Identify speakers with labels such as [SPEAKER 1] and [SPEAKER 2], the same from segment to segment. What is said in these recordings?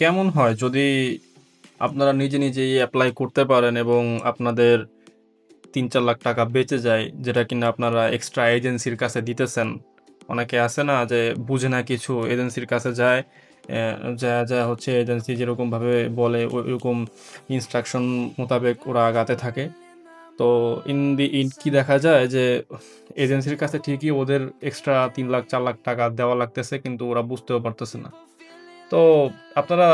[SPEAKER 1] কেমন হয় যদি আপনারা নিজে নিজেই এপ্লাই করতে পারেন এবং আপনাদের ৩-৪ লাখ টাকা বেঁচে যায়, যেটা কিনা আপনারা এক্সট্রা এজেন্সির কাছে দিতেছেন। অনেকে আছে না যে বুঝে না কিছু, এজেন্সির কাছে যায়, যা হচ্ছে এজেন্সি যেরকমভাবে বলে ওইরকম ইনস্ট্রাকশন মোতাবেক ওরা আগাতে থাকে। তো ইন দি এন্ড কি দেখা যায় যে এজেন্সির কাছে ঠিকই ওদের এক্সট্রা ৩ লাখ ৪ লাখ টাকা দেওয়া লাগতেছে, কিন্তু ওরা বুঝতেও পারতেছে না। তো আপনারা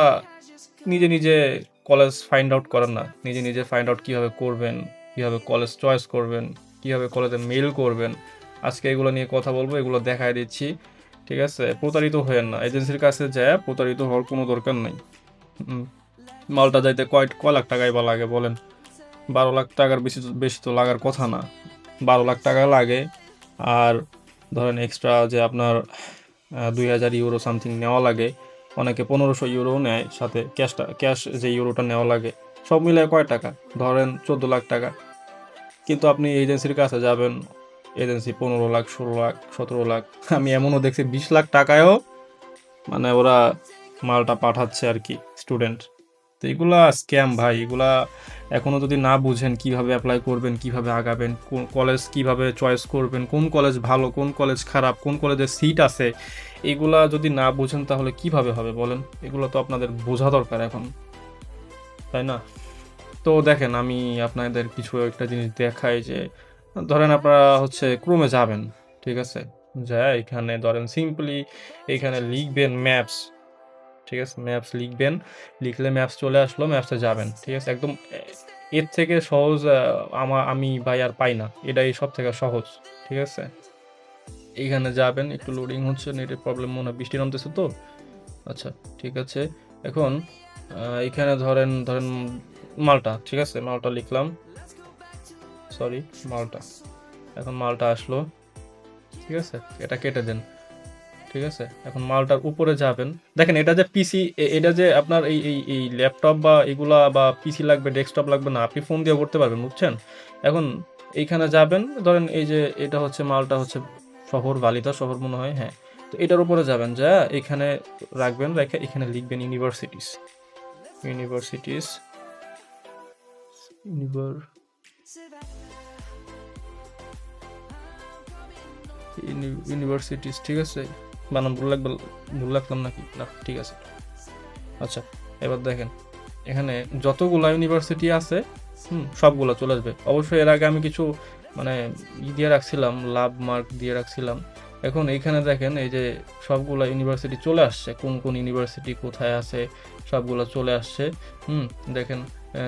[SPEAKER 1] নিজে কলেজ ফাইন্ড আউট করেন না। নিজে ফাইন্ড আউট কিভাবে করবেন, কিভাবে কলেজ চয়েস করবেন, কিভাবে কলেজে মেইল করবেন। আজকে এগুলো নিয়ে কথা বলবো, এগুলো দেখায় দিচ্ছি। ঠিক আছে? প্রতারিত হইয়েন না। এজেন্সির কাছে যেয়ে প্রতারিত হওয়ার কোনো দরকার নাই। হুম, মালটা যাইতে কয় লাখ টাকাই বা লাগে বলেন? ১২ লাখ টাকার বেশি তো লাগার কথা না। ১২ লাখ টাকা লাগে। আর ধরেন এক্সট্রা যে আপনার ২,০০০ ইউরো সামথিং নেওয়া লাগে। অনেকে ১৫০০ ইউরোও নেয় সাথে ক্যাশ যে ইউরোটা নেওয়া লাগে। সব মিলায় কয় টাকা? ধরেন ১৪ লাখ টাকা। কিন্তু আপনি এজেন্সির কাছে যাবেন, এজেন্সি ১৫ লাখ, ১৬ লাখ, ১৭ লাখ। আমি এমনও দেখছি ২০ লাখ টাকায়ও মানে ওরা মালটা পাঠাচ্ছে আরকি স্টুডেন্ট। তো এগুলা স্ক্যাম ভাই। এগুলা এখনো যদি না বুঝেন কিভাবে এপ্লাই করবেন, কিভাবে আগাবেন, কোন কলেজ কিভাবে চয়েস করবেন, কোন কলেজ ভালো, কোন কলেজ খারাপ, কোন কলেজে সিট আছে, এগুলা যদি না বুঝেন তাহলে কিভাবে হবে বলেন? এগুলো তো আপনাদের বোঝা দরকার এখন, তাই না? তো দেখেন, আমি আপনাদের কিছু একটা জিনিস দেখাই যে ধরেন আপনারা হচ্ছে ক্রোমে যাবেন, ঠিক আছে? যায়া এখানে ধরেন সিম্পলি এইখানে লিখবেন ম্যাপস, ঠিক আছে? ম্যাপস লিখবেন, লিখলে ম্যাপস চলে আসলো, ম্যাপসে যাবেন, ঠিক আছে? একদম এর থেকে সহজ আমি ভাই আর পাই না। এটাই সবথেকে সহজ, ঠিক আছে? এইখানে যাবেন, একটু লোডিং হচ্ছে, নেটের প্রবলেম মনে হয়, বৃষ্টি নামতেছে তো। আচ্ছা, ঠিক আছে। এখন এইখানে ধরেন মাল্টা, ঠিক আছে? মাল্টা লিখলাম, সরি, মাল্টা। এখন মালটা আসলো, ঠিক আছে? এটা কেটে দেন, ঠিক আছে? এখন মালটার উপরে যাবেন। দেখেন এটা যে পিসি, এটা যে আপনার এই ল্যাপটপ বা এগুলা বা পিসি লাগবে, ডেস্কটপ লাগবে না। আপনি ফোন দিয়ে করতে পারবেন, বুঝছেন? এখন এইখানে যাবেন, ধরেন এই যে এটা হচ্ছে মালটা হচ্ছে শহর, বালিতা শহর মনে হয়, হ্যাঁ। তো এটার উপরে যাবেন, যায়া এখানে রাখবেন, রেখে এখানে লিখবেন ইউনিভার্সিটিস, ইউনিভার্সিটিস, ইউনিভার ইউনিভার্সিটিস, ঠিক আছে? বানান ভুল লাগলাম নাকি? না, ঠিক আছে। আচ্ছা, এবার দেখেন এখানে যতগুলা ইউনিভার্সিটি আছে, সবগুলা চলে আসবে। অবশ্যই এর আগে আমি কিছু মানে দিয়ে রাখছিলাম, লাভ মার্ক দিয়ে রাখছিলাম। এখন এইখানে দেখেন এই যে সবগুলা ইউনিভার্সিটি চলে আসছে, কোন কোন ইউনিভার্সিটি কোথায় আছে সবগুলা চলে আসছে। হুম, দেখেন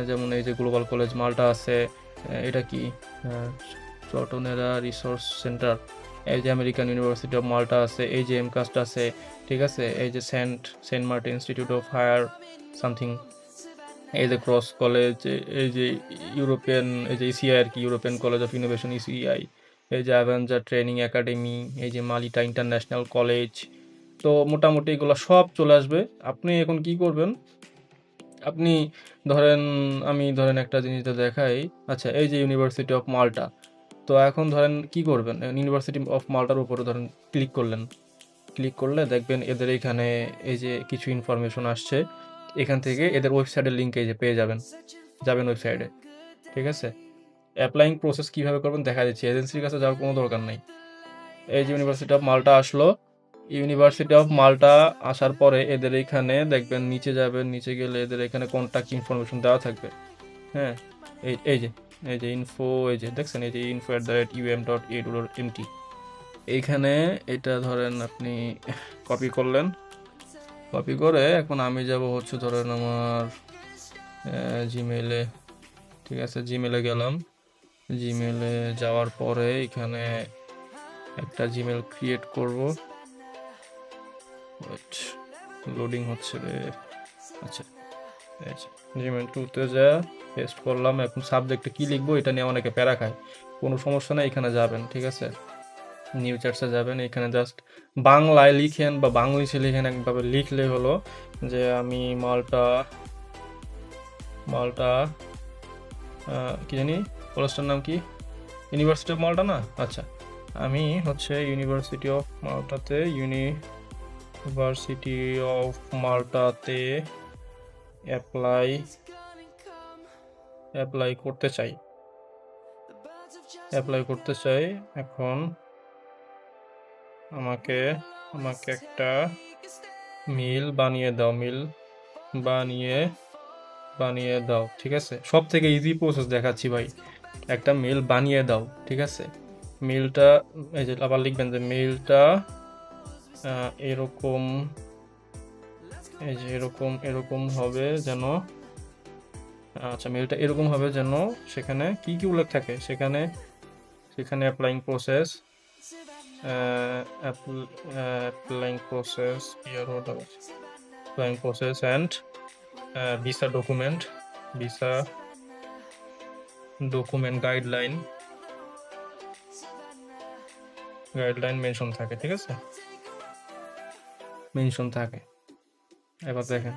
[SPEAKER 1] যেমন এই যে গ্লোবাল কলেজ মাল্টা আছে, এটা কি চটনেরা রিসোর্স সেন্টার, এই যে আমেরিকান ইউনিভার্সিটি অফ মাল্টা আছে, এই যে এমকাস্ট আছে, ঠিক আছে? এই যে Saint Martin institute of higher something, এই যে ক্রস কলেজ, এই যে ইউরোপিয়ান, এই যে ইসিআই আর কি, European college of innovation ECI, এই যে অ্যাভেঞ্জার ট্রেনিং একাডেমি, এই যে মালিটা ইন্টারন্যাশনাল কলেজ। তো মোটামুটি এগুলো সব চলে আসবে। আপনি এখন কি করবেন? আপনি ধরেন, আমি ধরেন একটা জিনিসটা দেখাই। আচ্ছা, এই যে ইউনিভার্সিটি অফ মাল্টা। তো এখন ধরেন কি করবেন? ইউনিভার্সিটি অফ মাল্টার উপরে ধরেন ক্লিক করলেন। ক্লিক করলে দেখবেন এদের এইখানে এই যে কিছু ইনফরমেশন আসছে। এখান থেকে এদের ওয়েবসাইটের লিঙ্ক এই যে পেয়ে যাবেন। যাবেন ওয়েবসাইটে। ঠিক আছে? অ্যাপ্লাইং প্রসেস কিভাবে করবেন দেখা দিচ্ছি। এজেন্সির কাছে যাওয়ার কোনো দরকার নাই। এই যে ইউনিভার্সিটি অফ মাল্টা আসলো। ইউনিভার্সিটি অফ মাল্টা আসার পরে এদের এইখানে দেখবেন, নিচে যাবেন, নিচে গেলে এদের এখানে কন্টাক্ট ইনফরমেশন দেওয়া থাকবে। হ্যাঁ? এই যে ইনফো, এই যে দেখছেন, এই যে info@um.edu.mt, এইখানে এটা ধরেন আপনি কপি করলেন। কপি করে এখন আমি যাব হচ্ছে ধরেন আমার জিমেইলে, ঠিক আছে? জিমেইলে গেলাম। জিমেইলে যাওয়ার পরে এখানে একটা জিমেইল ক্রিয়েট করব। ওয়েট, লোডিং হচ্ছে রে। আচ্ছা, এই যে জিমেইল 2তে যা পেস্ট করলাম। এখন সাবজেক্টে কি লিখবো এটা নিয়ে অনেকে প্যারা খায়। কোনো সমস্যা নেই, এখানে যাবেন, ঠিক আছে? নিউ চার্টসে যাবেন, এখানে জাস্ট বাংলায় লিখেন বা বাংলিশে লিখেন, একভাবে লিখলে হলো যে আমি মালটা, মালটা কি জানি কলেজটার নাম কি, ইউনিভার্সিটি অফ মাল্টা না? আচ্ছা, আমি হচ্ছে ইউনিভার্সিটি অফ মাল্টাতে, ইউনিভার্সিটি অফ মাল্টাতে অ্যাপ্লাই করতে চাই। এখন আমাকে একটা মেল বানিয়ে দাও, ঠিক আছে? সব থেকে ইজি প্রসেস দেখাচ্ছি ভাই, একটা মেল বানিয়ে দাও, ঠিক আছে? মেলটা এই যে আবার লিখবেন যে মেলটা এরকম, এই যে এরকম হবে যেন, আচ্ছা মেলটা এরকম হবে যেন সেখানে কি কি উল্লেখ থাকে, সেখানে applying process, and visa document guideline mention থাকে, ঠিক আছে? এবার দেখেন,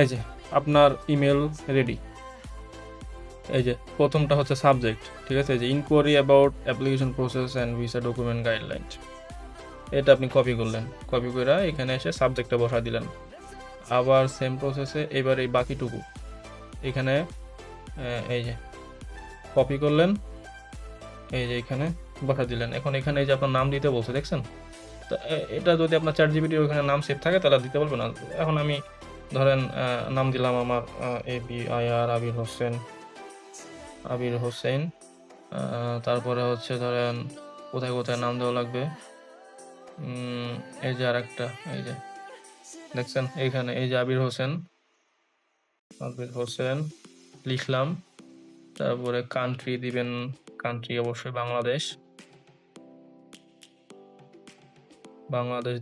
[SPEAKER 1] এই যে আপনার ইমেল রেডি। এই যে প্রথমটা হচ্ছে সাবজেক্ট, ঠিক আছে? এই যে inquiry about application process and visa document guideline, এটা আপনি কপি করলেন, কপি করে এখানে এসে সাবজেক্টটা বসা দিলেন। আবার সেম প্রসেসে এবার এই বাকিটুকু এখানে এই যে কপি করলেন, এই যে এখানে বসা দিলেন। এখন এখানে এই যে আপনার নাম দিতে বলছে, দেখছেন? তো এটা যদি আপনার ChatGPT ওখানে নাম সেভ থাকে তাহলে দিতে বলবে না। এখন আমি ধরেন নাম দিলাম আমার ABIR আবির হোসেন। তারপরে হচ্ছে ধরেন কোথায় কোথায় নাম দেওয়া লাগবে, এই যে আর একটা, এই যে দেখছেন এইখানে এই যে আবির হোসেন লিখলাম। তারপরে কান্ট্রি দিবেন, কান্ট্রি অবশ্যই বাংলাদেশ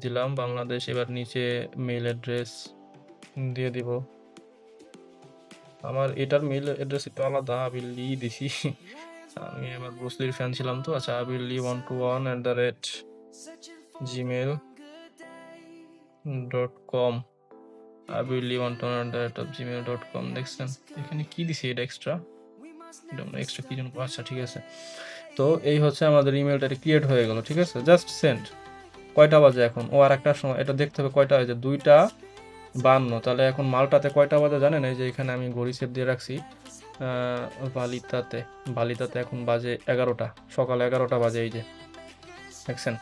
[SPEAKER 1] দিলাম, বাংলাদেশ। এবার নিচে মেইল অ্যাড্রেস দিয়ে দিব। আমার এটার মেইল অ্যাড্রেস একটু আলাদা, আবিরলি দিছি। আমি এবার ব্রুসলির ফ্যান ছিলাম তো। আচ্ছা, abilli121@gmail.com, abilli121@gmail.com। দেখছেন এখানে কি দিছি, এটা এক্সট্রা কি জন্য? আচ্ছা ঠিক আছে। তো এই হচ্ছে আমাদের ইমেলটা ক্রিয়েট হয়ে গেল, ঠিক আছে? Just send. কয়টা বাজে এখন? ও আর একটা সময় এটা দেখতে হবে কয়টা হয়েছে, 2:52। তাহলে এখন মালটাতে কয়টা বাজে জানেন? এই যে এখানে আমি ঘড়ি সেট দিয়ে রাখছি, বালিতাতে এখন বাজে 11টা, সকাল 11টা বাজে, এই যে দেখছেন।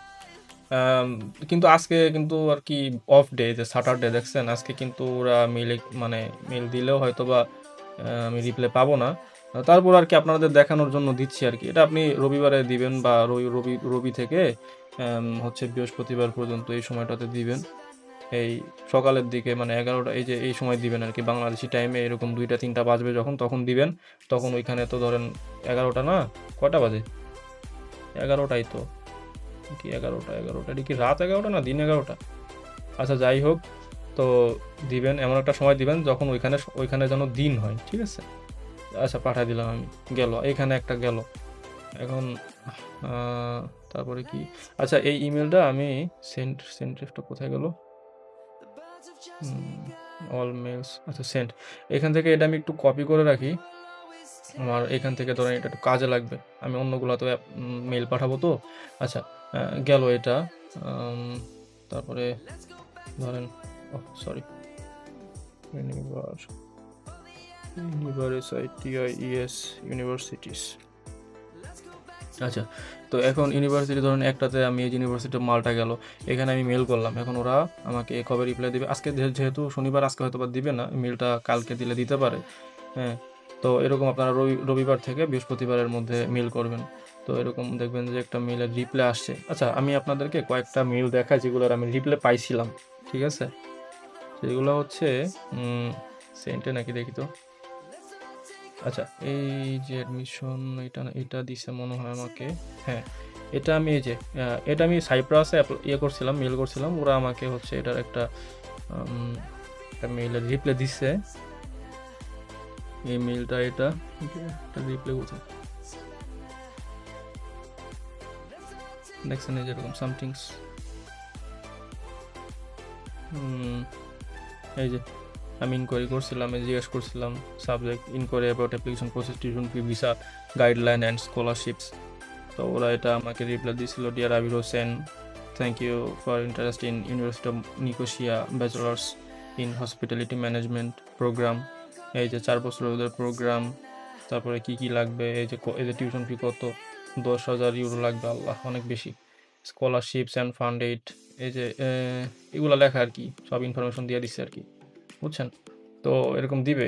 [SPEAKER 1] কিন্তু আজকে কিন্তু আর কি অফ ডে, যে স্যাটারডে, দেখছেন? আজকে কিন্তু ওরা মেল দিলেও হয়তো বা আমি রিপ্লাই পাবো না। তারপর আর কি আপনাদের দেখানোর জন্য দিচ্ছি আর কি। এটা আপনি রবিবারে দিবেন বা রবি থেকে হচ্ছে বৃহস্পতিবার পর্যন্ত এই সময়টাতে দিবেন। এই সকালের দিকে মানে 11টা, এই যে এই সময় দিবেন আর কি, বাংলাদেশি টাইমে এরকম 2টা-3টা বাজবে তখন দিবেন। তখন ওইখানে তো ধরেন 11টা না, কয়টা বাজে? 11টাই তো, কি 11টা এটা কি রাত 11টা না দিন 11টা? আচ্ছা যাই হোক, তো দিবেন এমন একটা সময় দিবেন যখন ওইখানে যেন দিন হয়, ঠিক আছে? আচ্ছা পাঠাই দিলাম আমি, গেল, এখানে একটা গেল। এখন তারপরে কি, আচ্ছা এই ইমেলটা আমি সেন্ডটা কোথায় গেল? অল মেলস, আচ্ছা সেন্ড। এখান থেকে এটা আমি একটু কপি করে রাখি, আমার এখান থেকে ধরেন এটা একটু কাজে লাগবে, আমি অন্যগুলো তো মেল পাঠাবো তো। আচ্ছা গেল এটা। তারপরে ধরেন সরি, ইউনিভার্সিটিস। আচ্ছা, তো এখন ইউনিভার্সিটি ধরেন একটাতে আমি এই ইউনিভার্সিটির মালটা গেল, এখানে আমি মেল করলাম। এখন ওরা আমাকে কবে রিপ্লাই দিবে? আজকে যেহেতু শনিবার, আজকে হয়তো বা দিবে না, মেলটা কালকে দিতে পারে। হ্যাঁ, তো এরকম আপনারা রবিবার থেকে বৃহস্পতিবারের মধ্যে মেল করবেন। তো এরকম দেখবেন যে একটা মেলের রিপ্লাই আসছে। আচ্ছা আমি আপনাদেরকে কয়েকটা মেল দেখাই যেগুলোর আমি রিপ্লাই পাইছিলাম, ঠিক আছে? সেগুলো হচ্ছে সেন্টে নাকি, দেখি তো। আচ্ছা এই যে অ্যাডমিশন, এটা দিছে মনে হয় আমাকে। হ্যাঁ, এটা আমি এই যে এটা আমি সাইপ্রাসে করছিলাম, মেল করছিলাম। ওরা আমাকে হচ্ছে এটার একটা মেইলের রিপ্লাই দিচ্ছে। এই মেইলটা, এটা রিপ্লাই কোথায় দেখছেন? এই যেরকম সামথিংস, এই যে আমি ইনকোয়ারি করছিলাম, জিজ্ঞেস করছিলাম subject inquiry about application process, tuition fee, visa guideline and scholarships. তো ওরা এটা আমাকে রিপ্লাই দিয়েছিল, dear Abir Hossain, thank you for interest in university of Nicosia bachelors in hospitality management programme, এই যে 4 বছরের ওদের প্রোগ্রাম, তারপরে কি কি লাগবে, এই যে টিউশন ফি কত, 10,000 ইউরো লাগবে, আল্লাহ অনেক বেশি, স্কলারশিপস অ্যান্ড ফান্ড এইড, এই যে এগুলো লেখা আর কি, সব ইনফরমেশন দিয়ে দিচ্ছে আর কি, বুঝছেন? তো এরকম দিবে,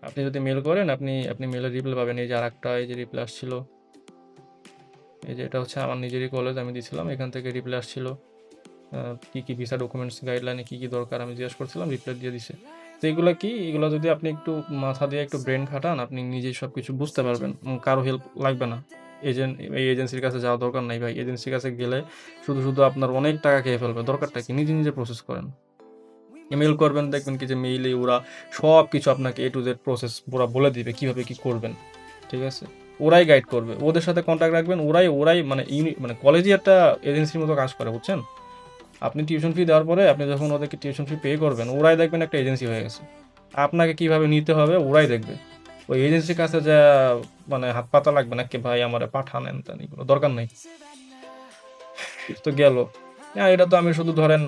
[SPEAKER 1] আপনি যদি মেল করেন আপনি মেলের রিপ্লাই পাবেন। এই যে আরেকটা এই যে রিপ্লাই আসছিল, এই যে এটা হচ্ছে আমার নিজেরই কলেজ, আমি দিয়েছিলাম, এখান থেকে রিপ্লাই আসছিল কী কী ভিসা ডকুমেন্টস গাইডলাইনে কী কী দরকার আমি জিজ্ঞেস করছিলাম, রিপ্লাই দিয়ে দিছে। তো এগুলো কি, এগুলো যদি আপনি একটু মাথা দিয়ে একটু ব্রেন খাটান আপনি নিজেই সব কিছু বুঝতে পারবেন, কারো হেল্প লাগবে না। এই এজেন্সির কাছে যাওয়া দরকার নাই ভাই, এজেন্সির কাছে গেলে শুধু শুধু আপনার অনেক টাকা খেয়ে ফেলবে, দরকারটা কি, নিজে নিজে প্রসেস করেন। ইমেল করবেন, দেখবেন কি যে মেইলে ওরা সব কিছু আপনাকে A to Z প্রসেস পুরো বলে দিবে কীভাবে কী করবেন, ঠিক আছে? ওরাই গাইড করবে, ওদের সাথে কন্ট্যাক্ট রাখবেন, ওরাই মানে কলেজই একটা এজেন্সির মতো কাজ করে, বুঝছেন? আপনি টিউশন ফি দেওয়ার পরে আপনি যখন ওদেরকে টিউশন ফি পে করবেন, ওরাই দেখবেন একটা এজেন্সি হয়ে গেছে, আপনাকে কিভাবে নিতে হবে ওরাই দেখবে। ওই এজেন্সির কাছে যা মানে হাত পাতা লাগবে না, কি ভাই আমার পাঠান এনতেন, এগুলো দরকার নেই। তো গেল, হ্যাঁ এটা তো আমি শুধু ধরেন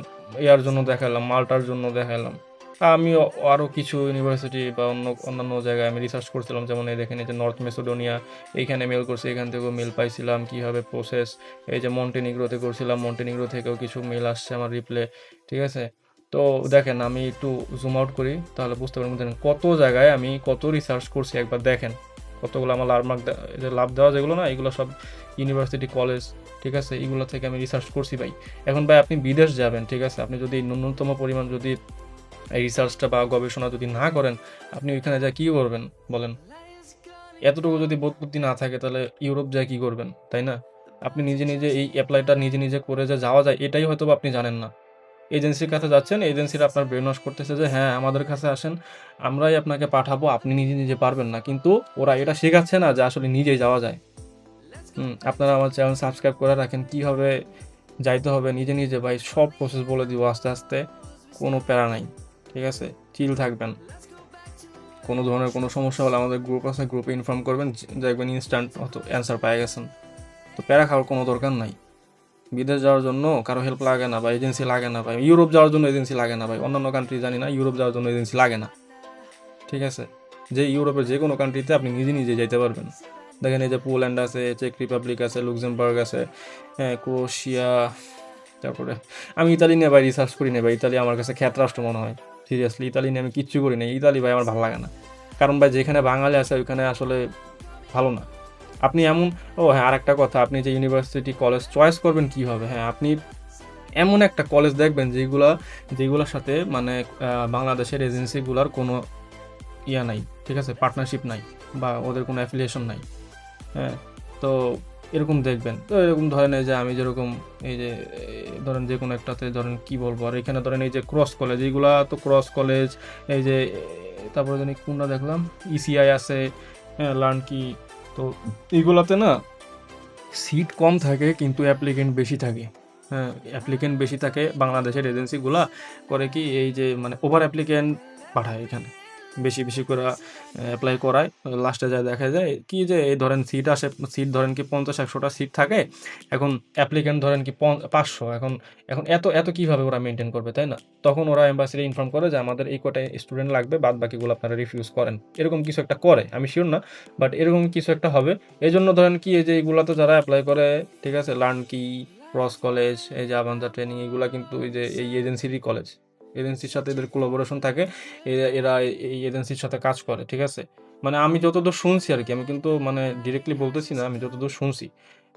[SPEAKER 1] ইয়ার জন্য দেখালাম, মাল্টার জন্য দেখালাম। আমি আরও কিছু ইউনিভার্সিটি বা অন্যান্য জায়গায় আমি রিসার্চ করছিলাম, যেমন এই দেখেন এই যে নর্থ মেসিডোনিয়া, এইখানে মেল করছি, এখান থেকেও মেল পাইছিলাম কীভাবে প্রসেস। এই যে মন্টেনিগ্রোতে করছিলাম, মন্টেনিগ্রো থেকেও কিছু মেল আসছে আমার রিপ্লে, ঠিক আছে? তো দেখেন আমি একটু জুম আউট করি তাহলে বুঝতে পারবেন, দেখেন কত জায়গায় আমি কত রিসার্চ করছি, একবার দেখেন কতগুলো আমার লাভ দেওয়া যেগুলো না, এগুলো সব ইউনিভার্সিটি কলেজ, ঠিক আছে? এগুলো থেকে আমি রিসার্চ করছি ভাই। এখন ভাই আপনি বিদেশ যাবেন, ঠিক আছে? আপনি যদি ন্যূনতম পরিমাণ যদি এই রিসার্চটা বা গবেষণা যদি না করেন, আপনি ওইখানে যা কী করবেন বলেন? এতটুকু যদি বোধবুদ্ধি না থাকে তাহলে ইউরোপ যায় কী করবেন, তাই না? আপনি নিজে নিজে এই অ্যাপ্লাইটা নিজে নিজে করে যে যাওয়া যায় এটাই হয়তো বা আপনি জানেন না। এজেন্সির কাছে যাচ্ছেন, এজেন্সিরা আপনার ব্রেন ওয়াশ করতেছে যে হ্যাঁ আমাদের কাছে আসেন, আমরাই আপনাকে পাঠাবো, আপনি নিজে নিজে পারবেন না, কিন্তু ওরা এটা শেখাচ্ছে না যে আসলে নিজেই যাওয়া যায়। আপনারা আমার চ্যানেল সাবস্ক্রাইব করে রাখেন, কীভাবে যাইতে হবে নিজে নিজে ভাই, সব প্রসেস বলে দিব আস্তে আস্তে, কোনো প্যারা নাই, ঠিক আছে? চিল থাকবেন, কোনো ধরনের কোনো সমস্যা হলে আমাদের গ্রুপ আছে, গ্রুপে ইনফর্ম করবেন, দেখবেন ইনস্ট্যান্ট হয়তো অ্যান্সার পেয়ে গেছেন। তো প্যারা খাওয়ার কোনো দরকার নাই। বিদেশ যাওয়ার জন্য কারো হেল্প লাগে না বা এজেন্সি লাগে না ভাই, ইউরোপ যাওয়ার জন্য এজেন্সি লাগে না ভাই, অন্যান্য কান্ট্রি জানি না, ইউরোপ যাওয়ার জন্য এজেন্সি লাগে না, ঠিক আছে? যে ইউরোপের যে কোনো কান্ট্রিতে আপনি নিজে নিজে যাইতে পারবেন। দেখেন এই যে পোল্যান্ড আছে, চেক রিপাবলিক আছে, লুক্সেমবার্গ আছে, ক্রোয়েশিয়া, তারপরে আমি ইতালি নিয়ে ভাই রিসার্চ করি না ভাই, ইতালি আমার কাছে খ্যাত রাষ্ট্র মনে হয়, সিরিয়াসলি ইতালি নিয়ে আমি কিচ্ছু করি না, ইতালি ভাই আমার ভালো লাগে না, কারণ ভাই যেখানে বাঙালি আছে ওইখানে আসলে ভালো না। আপনি এমন, ও হ্যাঁ আরেকটা কথা, আপনি যে ইউনিভার্সিটি কলেজ চয়েস করবেন কীভাবে, হ্যাঁ আপনি এমন একটা কলেজ দেখবেন যেগুলোর সাথে মানে বাংলাদেশের এজেন্সিগুলোর কোনো ইয়া নাই, ঠিক আছে, পার্টনারশিপ নাই বা ওদের কোনো অ্যাফিলিয়েশন নাই, হ্যাঁ। তো এরকম দেখবেন, তো এরকম ধরেন এই যে আমি যেরকম এই যে ধরেন যে কোনো একটাতে ধরেন কি বলবো, আর এখানে ধরেন এই যে ক্রস কলেজ, এইগুলা তো ক্রস কলেজ, এই যে তারপরে জানি কোনটা দেখলাম ইসিআই আছে, হ্যাঁ লার্ন কি, তো এইগুলাতে না সিট কম থাকে কিন্তু অ্যাপ্লিকেন্ট বেশি থাকে, হ্যাঁ অ্যাপ্লিকেন্ট বেশি থাকে। বাংলাদেশের এজেন্সিগুলা করে কি এই যে মানে ওভার অ্যাপ্লিকেন্ট পাঠায়, এখানে বেশি বেশি করে অ্যাপ্লাই করায়, লাস্টে যায় দেখা যায় কি যে এই ধরেন সিট ধরেন কি 50-100টা সিট থাকে, এখন অ্যাপ্লিকেন্ট ধরেন কি 500, এখন এখন এত এত কীভাবে ওরা মেনটেন করবে, তাই না? তখন ওরা এম্বাসিতে ইনফর্ম করে যে আমাদের এই কটায় স্টুডেন্ট লাগবে, বাদ বাকিগুলো আপনারা রিফিউজ করেন, এরকম কিছু একটা করে, আমি শিওর না, বাট এরকম কিছু একটা হবে। এই জন্য ধরেন কি এই যে এইগুলোতে যারা অ্যাপ্লাই করে, ঠিক আছে, লার্ন কি, ক্রস কলেজ, এই যে আভান্তা ট্রেনিং, এগুলো কিন্তু এই যে এই এজেন্সিরই কলেজ, এজেন্সির সাথে এদের কোলাবোরেশন থাকে, এরা এই এজেন্সির সাথে কাজ করে, ঠিক আছে? মানে আমি যতদূর শুনছি আর কি, আমি কিন্তু মানে ডিরেক্টলি বলতেছি না, আমি যতদূর শুনছি,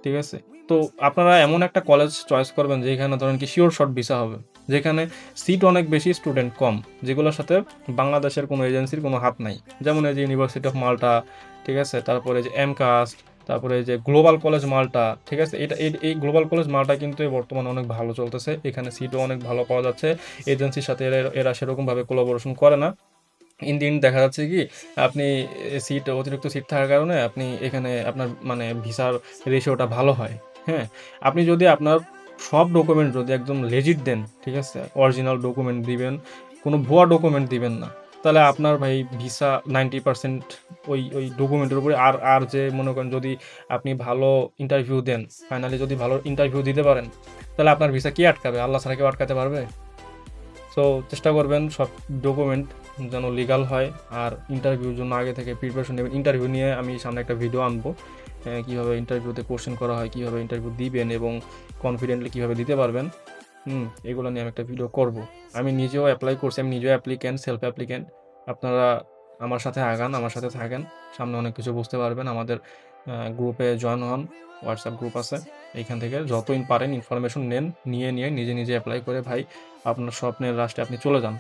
[SPEAKER 1] ঠিক আছে? তো আপনারা এমন একটা কলেজ চয়েস করবেন যেখানে ধরেন কি শিওর শর্ট ভিসা হবে, যেখানে সিট অনেক বেশি, স্টুডেন্ট কম, যেগুলোর সাথে বাংলাদেশের কোনো এজেন্সির কোনো হাত নাই, যেমন এই যে ইউনিভার্সিটি অফ মাল্টা, ঠিক আছে, তারপরে যে এমকাস্ট, তারপরে যে গ্লোবাল কলেজ মাল্টা, ঠিক আছে, এই গ্লোবাল কলেজ মাল্টা কিন্তু বর্তমানে অনেক ভালো চলতেছে, এখানে সিটও অনেক ভালো পাওয়া যাচ্ছে, এজেন্সির সাথে এরা সেরকমভাবে কোলাবোরেশন করে না। ইন দিন দেখা যাচ্ছে কি আপনি অতিরিক্ত সিট থাকার কারণে আপনি এখানে আপনার মানে ভিসার রেশিওটা ভালো হয়, হ্যাঁ। আপনি যদি আপনার সব ডকুমেন্ট যদি একদম লেজিট দেন, ঠিক আছে, অরিজিনাল ডকুমেন্ট দিবেন, কোনো ভুয়া ডকুমেন্ট দিবেন না, তাহলে আপনার ভাই ভিসা 90% ওই ডকুমেন্টের উপরে। আর যে মনে করেন যদি আপনি ভালো ইন্টারভিউ দেন, ফাইনালি যদি ভালো ইন্টারভিউ দিতে পারেন, তাহলে আপনার ভিসা কে আটকাবে? আল্লাহ ছাড়া কেউ আটকাতে পারবে? সো চেষ্টা করবেন সব ডকুমেন্ট যেন লিগাল হয়। আর ইন্টারভিউর জন্য আগে থেকে প্রিপারেশন নেবেন। ইন্টারভিউ নিয়ে আমি সামনে একটা ভিডিও আনবো, কীভাবে ইন্টারভিউতে কোশ্চেন করা হয়, কীভাবে ইন্টারভিউ দিবেন এবং কনফিডেন্টলি কীভাবে দিতে পারবেন, এগুলো নিয়ে আমি একটা ভিডিও করব। আমি নিজেও অ্যাপ্লাই করছি, আমি নিজেও অ্যাপ্লিক্যান্ট, সেলফ অ্যাপ্লিক্যান্ট। আপনারা আমার সাথে আগান, আমার সাথে থাকেন, সামনে অনেক কিছু বুঝতে পারবেন। আমাদের গ্রুপে জয়েন হন, হোয়াটসঅ্যাপ গ্রুপ আছে, এইখান থেকে যতই পারেন ইনফরমেশন নেন, নিয়ে নিজে নিজে অ্যাপ্লাই করে ভাই আপনার স্বপ্নের রাষ্ট্রে আপনি চলে যান।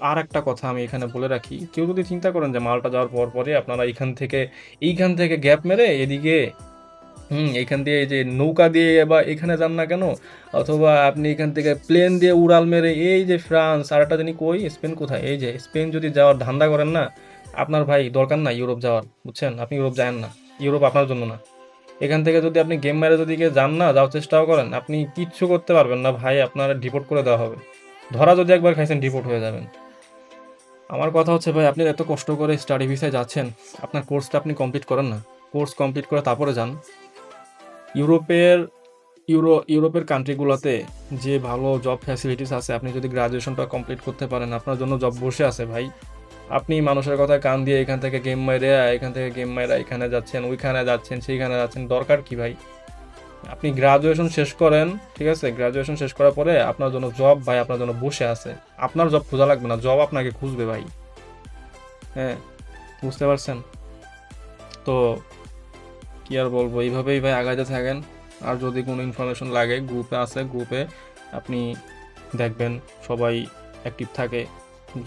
[SPEAKER 1] আর একটা কথা আমি এখানে বলে রাখি, কেউ যদি চিন্তা করেন যে মালটা যাওয়ার পরে আপনারা এইখান থেকে গ্যাপ মেরে এদিকে এখান দিয়ে এই যে নৌকা দিয়ে বা এখানে যান না কেন, অথবা আপনি এখান থেকে প্লেন দিয়ে উড়াল মেরে এই যে ফ্রান্স আর একটা জানি কই স্পেন কোথায়, এই যে স্পেন যদি যাওয়ার ধান্দা করেন না, আপনার ভাই দরকার না ইউরোপ যাওয়ার, বুঝছেন? আপনি ইউরোপ যায়েন না, ইউরোপ আপনার জন্য না। এখান থেকে যদি আপনি গেম মেরে যদি যান না, যাওয়ার চেষ্টাও করেন, আপনি কিচ্ছু করতে পারবেন না ভাই, আপনার ডিপোর্ট করে দেওয়া হবে। ধরা যদি একবার খাইছেন ডিপোর্ট হয়ে যাবেন। আমার কথা হচ্ছে ভাই, আপনি এত কষ্ট করে স্টাডি ভিসায় যাচ্ছেন, আপনার কোর্সটা আপনি কমপ্লিট করেন না, কোর্স কমপ্লিট করে তারপরে যান। ইউরোপের ইউরোপের কান্ট্রিগুলোতে যে ভালো জব ফ্যাসিলিটিস আছে, আপনি যদি গ্রাজুয়েশনটা কমপ্লিট করতে পারেন, আপনার জন্য জব বসে আছে ভাই। আপনি মানুষের কথায় কান দিয়ে এখান থেকে গেম মাইরা এখানে যাচ্ছেন, ওইখানে যাচ্ছেন, সেইখানে যাচ্ছেন, দরকার কি ভাই? আপনি গ্রাজুয়েশন শেষ করেন, ঠিক আছে? গ্রাজুয়েশন শেষ করার পরে আপনার জন্য জব ভাই আপনার জন্য বসে আছে। আপনার জব খোঁজা লাগবে না, জব আপনাকে খুঁজবে ভাই। হ্যাঁ, বুঝতে পারছেন? তো কি আর বলবো, এইভাবেই ভাই আগাইতে থাকেন। আর যদি কোনো ইনফরমেশন লাগে গ্রুপে আছে, গ্রুপে আপনি দেখবেন সবাই অ্যাক্টিভ থাকে,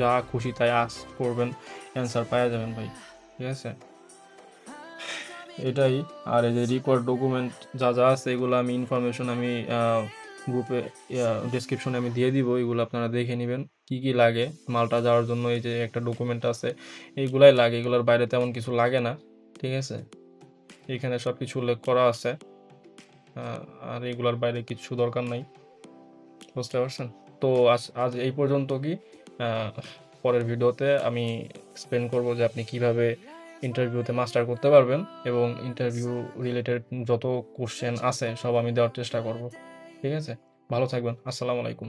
[SPEAKER 1] যা খুশি তাই আস করবেন, অ্যান্সার পাওয়া যাবেন ভাই, ঠিক আছে? এটাই। আর এই যে রিকোয়ার্ড ডকুমেন্ট যা যা আছে এগুলো আমি ইনফরমেশন আমি গ্রুপে ডেসক্রিপশনে আমি দিয়ে দিব, এগুলো আপনারা দেখে নেবেন কি কি লাগে মালটা যাওয়ার জন্য। এই যে একটা ডকুমেন্ট আছে, এইগুলাই লাগে, এগুলোর বাইরে তেমন কিছু লাগে না, ঠিক আছে? এখানে সব কিছু উল্লেখ করা আছে, আর এগুলোর বাইরে কিছু দরকার নাই, বুঝতে পারছেন? তো আজ আজ এই পর্যন্ত কি, পরের ভিডিওতে আমি এক্সপ্লেন করব যে আপনি কিভাবে ইন্টারভিউতে মাস্টার করতে পারবেন, এবং ইন্টারভিউ রিলেটেড যত কোশ্চেন আছে সব আমি দেওয়ার চেষ্টা করব, ঠিক আছে? ভালো থাকবেন, আসসালামু আলাইকুম।